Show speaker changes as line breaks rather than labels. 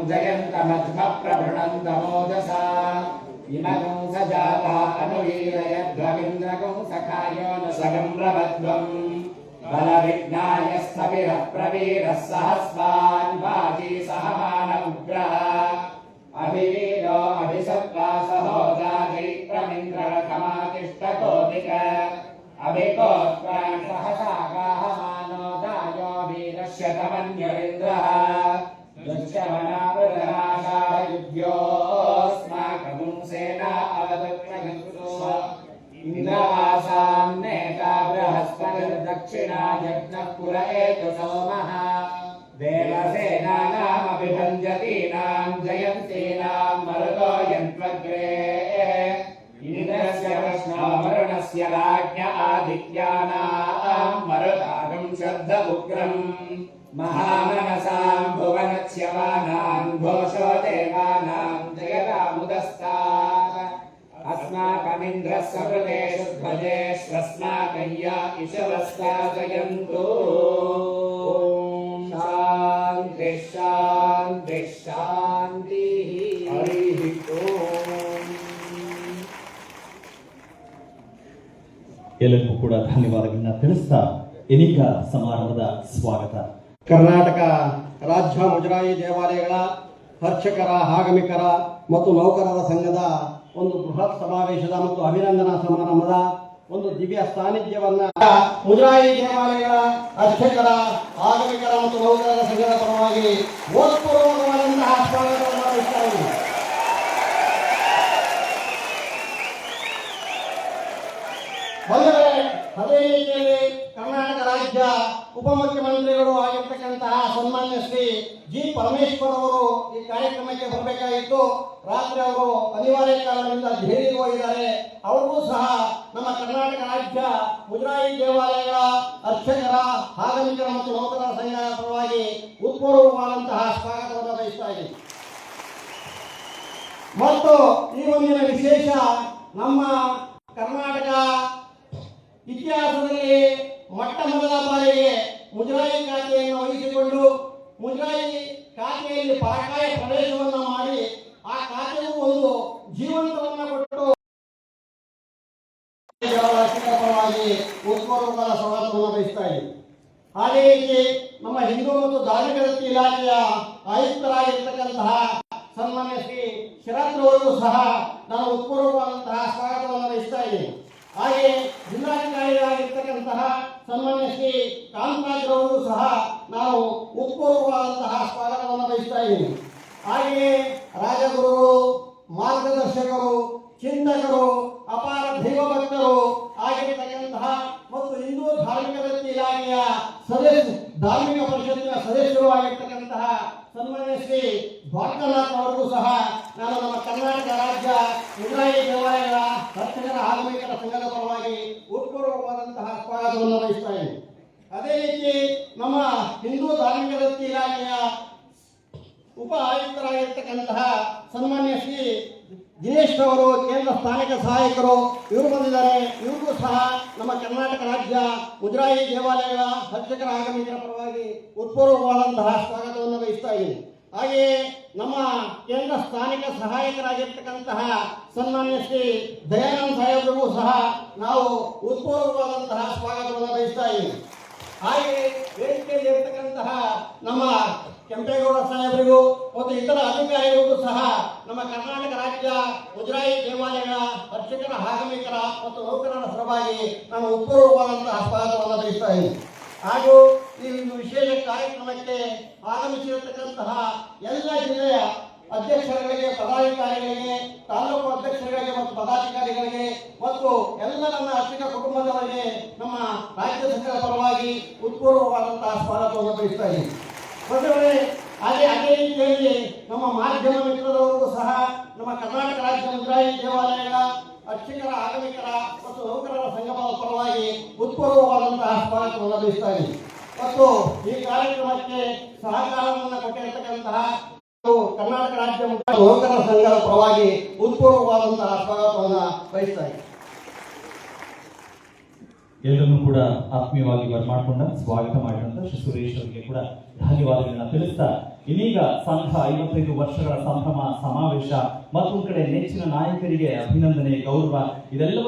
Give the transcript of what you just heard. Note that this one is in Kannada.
जयन्तमध्वप्रभृणन्तमोजसा इमगं सजाता अनुवीरयध्वमिन्द्रगं सखायो न सगं प्रभद्वम् बलविघ्नाय स्थविरः प्रवीरः सहस्वान् वाजी सहमान उग्रः अभिवीरो अभिसत्त्वा सहोजाजैत्रमिन्द्ररथमातिष्ठकोटिक अभिकोत्प्रान् सहसा गाहमानो दायो वीरश्यतमन्यरिन्द्रः दुश्यमनावृतनाशायुध्योऽस्माकं सेना अवदक्षगन्तु इन्द्रवासां नेता बृहस्पतिर्दक्षिणा यज्ञः पुर एतु सोमः देवसेनानामभिभञ्जतीनां जयन्तीनां मरुतो यन्त्वग्रे इन्द्रस्य कृष्णावरुणस्य राज्ञ आदित्यानां मरुतागं शब्द उग्रम् महामनसां भुवनच्यवानां घोषो देवानां जयतामुदस्तात् अस्माकमिन्द्रः सकृतेषु ध्वजेष्वस्माकय्या इषवस्ताजयन्तु शान्ति शान्ति शान्तिः हरिः ओम्
ಎಲ್ಲರಿಗೂ ಕೂಡ ಧನ್ಯವಾದಗಳನ್ನ ತಿಳಿಸ್ತಾ ಎನಿಕ ಸಮಾರಂಭದ ಸ್ವಾಗತ.
ಕರ್ನಾಟಕ ರಾಜ್ಯ ಮುಜರಾಯಿ ದೇವಾಲಯಗಳ ಅರ್ಚಕರ ಆಗಮಿಕರ ಮತ್ತು ನೌಕರರ ಸಂಘದ ಒಂದು ಬೃಹತ್ ಸಮಾವೇಶದ ಮತ್ತು ಅಭಿನಂದನಾ ಸಮಾರಂಭದ ಒಂದು ದಿವ್ಯ ಸಾನ್ನಿಧ್ಯವನ್ನ ಮುಜರಾಯಿ ದೇವಾಲಯಗಳ ಅರ್ಚಕರ ಆಗಮಿಕರ ಮತ್ತು ನೌಕರರ ಸಂಘದ ಪರವಾಗಿ ಓದ್ಪೂರ್ವಕವಾದಂತಹ ಸ್ವಾಗತವನ್ನು ಮಾಡಿಸ್ತಾ ಇದ್ದೀನಿ. ಅದೇ ರೀತಿಯಲ್ಲಿ ಕರ್ನಾಟಕ ರಾಜ್ಯ ಉಪಮುಖ್ಯಮಂತ್ರಿಗಳು ಆಗಿರ್ತಕ್ಕಂತಹ ಸನ್ಮಾನ್ಯ ಶ್ರೀ ಜಿ ಪರಮೇಶ್ವರ್ ಅವರು ಈ ಕಾರ್ಯಕ್ರಮಕ್ಕೆ ಬರಬೇಕಾಗಿತ್ತು. ರಾತ್ರಿ ಅವರು ಅನಿವಾರ್ಯ ಕಾರಣದಿಂದ ದೆಹಲಿಗೆ ಹೋಗಿದ್ದಾರೆ. ಅವ್ರಿಗೂ ಸಹ ನಮ್ಮ ಕರ್ನಾಟಕ ರಾಜ್ಯ ಮುಜರಾಯಿ ದೇವಾಲಯಗಳ ಅರ್ಚಕರ ಆಗಮಿಕರ ಮತ್ತು ನೌಕರರ ಸಂಘದ ಪರವಾಗಿ ಉತ್ಪೂರ್ವವಾದಂತಹ ಸ್ವಾಗತವನ್ನು ಬಯಸ್ತಾ ಇದ್ದೀನಿ. ಮತ್ತು ಈ ಒಂದಿನ ವಿಶೇಷ ನಮ್ಮ ಕರ್ನಾಟಕ ಇತಿಹಾಸದಲ್ಲಿ ಮೊಟ್ಟ ಮೊದಲ ಬಾರಿಗೆ ಮುಜರಾಯಿ ಖಾತೆಯನ್ನು ವಹಿಸಿಕೊಂಡು ಮುಜರಾಯಿ ಖಾತೆಯಲ್ಲಿ ಪರಕಾಯ ಪ್ರವೇಶವನ್ನು ಮಾಡಿ ಆ ಖಾತೆಗೂ ಒಂದು ಜೀವಂತವನ್ನು ಕೊಟ್ಟು ಪರವಾಗಿ ಉತ್ಪೂರ್ವಕವಾದ ಸ್ವಾಗತವನ್ನು ಬಯಸ್ತಾ ಇದ್ದೀವಿ. ಅದೇ ರೀತಿ ನಮ್ಮ ಹಿಂದೂ ಮತ್ತು ಧಾರ್ಮಿಕ ದತ್ತಿ ಇಲಾಖೆಯ ಆಯುಕ್ತರಾಗಿರ್ತಕ್ಕಂತಹ ಸನ್ಮಾನ್ಯ ಶ್ರೀ ಶರತ್ರವರಿಗೂ ಸಹ ನಾನು ಉತ್ಪೂರ್ವವಾದಂತಹ ಸ್ವಾಗತವನ್ನು ಬಯಸ್ತಾ ಇದ್ದೀನಿ. ಹಾಗೆ ಜಿಲ್ಲಾಧಿಕಾರಿಗಳಾಗಿರ್ತಕ್ಕಂತಹ ಸನ್ಮಾನ್ಯ ಶ್ರೀ ಕಾಂತರಾಜ್ರವರು ಸಹ ನಾವು ಉತ್ಪೂರ್ವವಾದಂತಹ ಸ್ವಾಗತವನ್ನು ಬಯಸ್ತಾ ಇದ್ದೀನಿ. ಹಾಗೆಯೇ ರಾಜಗುರುಗಳು, ಮಾರ್ಗದರ್ಶಕರು, ಚಿಂತಕರು, ಅಪಾರ ದೈವ ಭಕ್ತರು ಆಗಿರ್ತಕ್ಕಂತಹ ಮತ್ತು ಹಿಂದೂ ಧಾರ್ಮಿಕ ದತ್ತಿ ಇಲಾಖೆಯ ಧಾರ್ಮಿಕ ಪರಿಷತ್ತಿನ ಸದಸ್ಯರು ಆಗಿರ್ತಕ್ಕಂತಹ ಸನ್ಮಾನ್ಯ ಶ್ರೀ ದ್ವಾರಕಾನಾಥ್ ಅವರಿಗೂ ಸಹ ನಾನು ನಮ್ಮ ಕರ್ನಾಟಕ ರಾಜ್ಯ ಮುಜರಾಯಿ ದೇವಾಲಯಗಳ ಅರ್ಚಕರ ಆಗಮಿಕರ ಸಂಘದ ಪರವಾಗಿ ಉತ್ಪೂರ್ವವಾದಂತಹ ಸ್ವಾಗತವನ್ನು ಬಯಸ್ತಾ ಇದ್ದೀನಿ. ಅದೇ ರೀತಿ ನಮ್ಮ ಹಿಂದೂ ಧಾರ್ಮಿಕ ದತ್ತಿ ಇಲಾಖೆಯ ಉಪ ಆಯುಕ್ತರಾಗಿರ್ತಕ್ಕಂತಹ ಸನ್ಮಾನ್ಯ ಶ್ರೀ ದಿನೇಶ್ ಅವರು ಕೇಂದ್ರ ಸ್ಥಾನಿಕ ಸಹಾಯಕರು ಇವರು ಬಂದಿದ್ದಾರೆ. ಇವ್ರಿಗೂ ಸಹ ನಮ್ಮ ಕರ್ನಾಟಕ ರಾಜ್ಯ ಮುಜರಾಯಿ ದೇವಾಲಯಗಳ ಅರ್ಚಕರ ಆಗಮಿಕರ ಪರವಾಗಿ ಉತ್ಪೂರ್ವವಾದಂತಹ ಸ್ವಾಗತವನ್ನು ಬಯಸ್ತಾ ಇದ್ದೀನಿ. ಹಾಗೆಯೇ ನಮ್ಮ ಕೇಂದ್ರ ಸ್ಥಾನಿಕ ಸಹಾಯಕರಾಗಿರ್ತಕ್ಕಂತಹ ಸನ್ಮಾನ್ಯ ಶ್ರೀ ದಯಾನಂದ್ ಸಾಹೇಬರಿಗೂ ಸಹ ನಾವು ಉತ್ಪೂರ್ವವಾದಂತಹ ಸ್ವಾಗತವನ್ನು ಬಯಸ್ತಾ ಇದ್ದೀನಿ. ಹಾಗೆಯೇ ವೇದಿಕೆಯಲ್ಲಿ ಇರ್ತಕ್ಕಂತಹ ನಮ್ಮ ಕೆಂಪೇಗೌಡ ಸಾಹೇಬರಿಗೂ ಮತ್ತು ಇತರ ಅಧಿಕಾರಿಗಳಿಗೂ ಸಹ ನಮ್ಮ ಕರ್ನಾಟಕ ರಾಜ್ಯ ಮುಜರಾಯಿ ದೇವಾಲಯಗಳ ಅರ್ಚಕರ ಆಗಮಿಕರ ಮತ್ತು ನೌಕರರ ಪರವಾಗಿ ನಾನು ಉತ್ಪೂರ್ವವಾದಂತಹ ಸ್ವಾಗತವನ್ನು ಬಯಸ್ತಾ ಇದ್ದೀನಿ. ಹಾಗೂ ಈ ವಿಶೇಷ ಕಾರ್ಯಕ್ರಮಕ್ಕೆ ಆಗಮಿಸಿರತಕ್ಕಂತಹ ಎಲ್ಲ ಜಿಲ್ಲೆಯ ಅಧ್ಯಕ್ಷರುಗಳಿಗೆ, ಪದಾಧಿಕಾರಿಗಳಿಗೆ, ತಾಲೂಕು ಅಧ್ಯಕ್ಷರುಗಳಿಗೆ ಮತ್ತು ಪದಾಧಿಕಾರಿಗಳಿಗೆ ಮತ್ತು ಎಲ್ಲ ನನ್ನ ಅರ್ಚಕ ಕುಟುಂಬದವರಿಗೆ ನಮ್ಮ ರಾಜ್ಯ ಸಂಘದ ಪರವಾಗಿ ಉತ್ಪೂರ್ವವಾದಂತಹ ಸ್ವಾಗತವನ್ನು ಬಯಸ್ತಾ ಇದ್ದೀನಿ. ಅದೇ ರೀತಿಯಲ್ಲಿ ನಮ್ಮ ಮಾಧ್ಯಮ ಮಿತ್ರರವರಿಗೂ ಸಹ ನಮ್ಮ ಕರ್ನಾಟಕ ರಾಜ್ಯ ಮುಜರಾಯಿ ದೇವಾಲಯಗಳ ಅರ್ಚಕರ ಆಗಮಿಕರ ಮತ್ತು ನೌಕರರ ಸಂಘದ ಪರವಾಗಿ ಉತ್ಪೂರ್ವವಾದಂತಹ ಸ್ವಾಗತವನ್ನು ಬಯಸ್ತಾ ಇದ್ದೀನಿ. ಮತ್ತು ಈ ಕಾರ್ಯಕ್ರಮಕ್ಕೆ ಸಹಕಾರವನ್ನು ಕೊಟ್ಟಿರತಕ್ಕಂತಹ ಕರ್ನಾಟಕ ರಾಜ್ಯ ನೌಕರರ ಸಂಘದ ಪರವಾಗಿ ಉತ್ಪೂರ್ವವಾದಂತಹ ಸ್ವಾಗತವನ್ನು ಬಯಸ್ತಾ ಇದ್ದೀನಿ.
ಎಲ್ಲರನ್ನೂ ಕೂಡ ಆತ್ಮೀಯವಾಗಿ ಬರಮಾಡಿಕೊಂಡ ಸ್ವಾಗತ ಮಾಡಿದಂತ ಶ್ರೀ ಸುರೇಶ್ ಅವರಿಗೆ ಕೂಡ ಧನ್ಯವಾದಗಳನ್ನ ತಿಳಿಸ್ತಾ ಇನ್ನೀಗ ಸಂಘ 55 ವರ್ಷಗಳ ಸಂಭ್ರಮ ಸಮಾವೇಶ, ಮತ್ತೊಂದು ಕಡೆ ನೆಚ್ಚಿನ ನಾಯಕರಿಗೆ ಅಭಿನಂದನೆ, ಗೌರವ, ಇದೆಲ್ಲ